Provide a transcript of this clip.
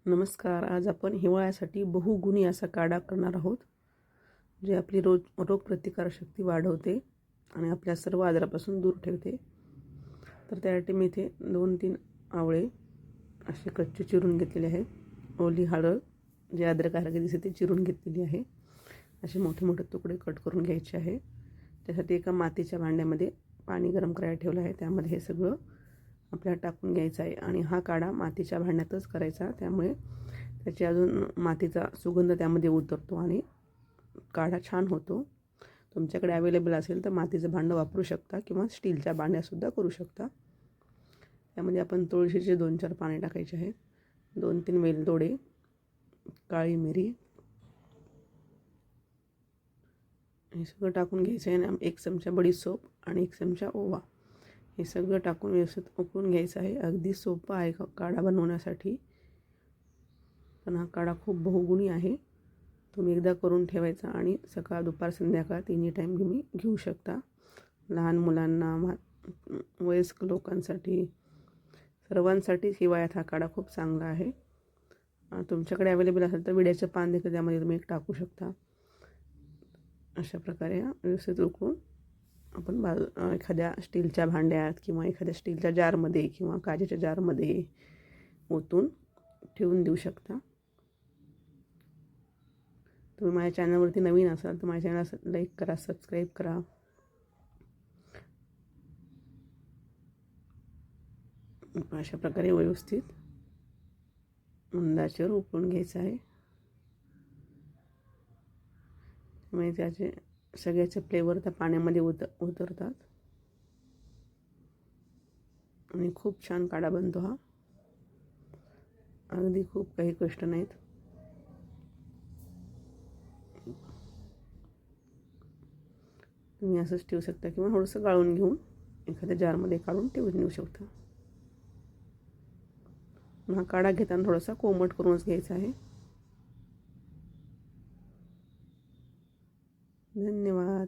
नमस्कार. आज आपण हिवाळ्यासाठी बहुगुणी असा काढा करणार आहोत, जे आपली रोगप्रतिकारशक्ती वाढवते आणि आपल्या सर्व आजारापासून दूर ठेवते. तर त्यासाठी मी इथे 2-3 आवळे असे कच्चे चिरून घेतलेले आहे. ओली हळद, जे अद्रकासारखे दिसते ते चिरून घेतलेली आहे. असे मोठे मोठे तुकडे कट करून घ्यायचे आहे. त्यासाठी एका मातीच्या भांड्यामध्ये पाणी गरम करायला ठेवलं आहे. त्यामध्ये हे सगळं आपल्याला टाकून घ्यायचा आहे आणि हा काढा मातीच्या भांड्यातच करायचा. त्यामुळे त्याची अजून मातीचा सुगंध त्यामध्ये उतरतो आणि काढा छान होतो. तुमच्याकडे अवेलेबल असेल तर मातीचं भांडं वापरू शकता किंवा स्टीलच्या भांड्यासुद्धा करू शकता. त्यामध्ये आपण तुळशीचे 2-4 पाने टाकायचे आहेत, 2-3 वेलदोडे, काळी मिरी हे सगळं टाकून घ्यायचं आहे. आणि 1 चमचा बडीशेप आणि 1 चमचा ओवा हे सगळं टाकून व्यवस्थित उकळून घ्यायचं आहे. अगदी सोपं आहे काढा बनवण्यासाठी, पण हा काढा खूप बहुगुणी आहे. तुम्ही एकदा करून ठेवायचा आणि सकाळ, दुपार, संध्याकाळ तिन्ही टाईम तुम्ही घेऊ शकता. लहान मुलांना, वयस्क लोकांसाठी, सर्वांसाठी हिवाळ्यात हा काढा खूप चांगला आहे. तुमच्याकडे अवेलेबल असेल तर विड्याचं पान देखील त्यामध्ये तुम्ही एक टाकू शकता. अशा प्रकारे व्यवस्थित उकळून आपण एखाद्या स्टीलच्या भांड्यात किंवा एखाद्या स्टीलच्या जारमध्ये किंवा काचेच्या जारमध्ये ओतून ठेवून देऊ शकता. तुम्ही माझ्या चॅनलवरती नवीन असाल तर माझ्या चॅनलला लाईक करा, सबस्क्राईब करा. अशा प्रकारे व्यवस्थित मंद आचेवर उकळून घ्यायचं आहे. त्यामुळे त्याचे सगळ्याचे फ्लेवर त्या पाण्यामध्ये उतरतात आणि खूप छान काढा बनतो हा. अगदी खूप काही कष्ट नाहीत. तुम्ही असंच ठेवू शकता किंवा थोडंसं गाळून घेऊन एखाद्या जारमध्ये काढून ठेवून देऊ शकता. हा काढा घेताना थोडासा कोमट करूनच घ्यायचा आहे. धन्यवाद.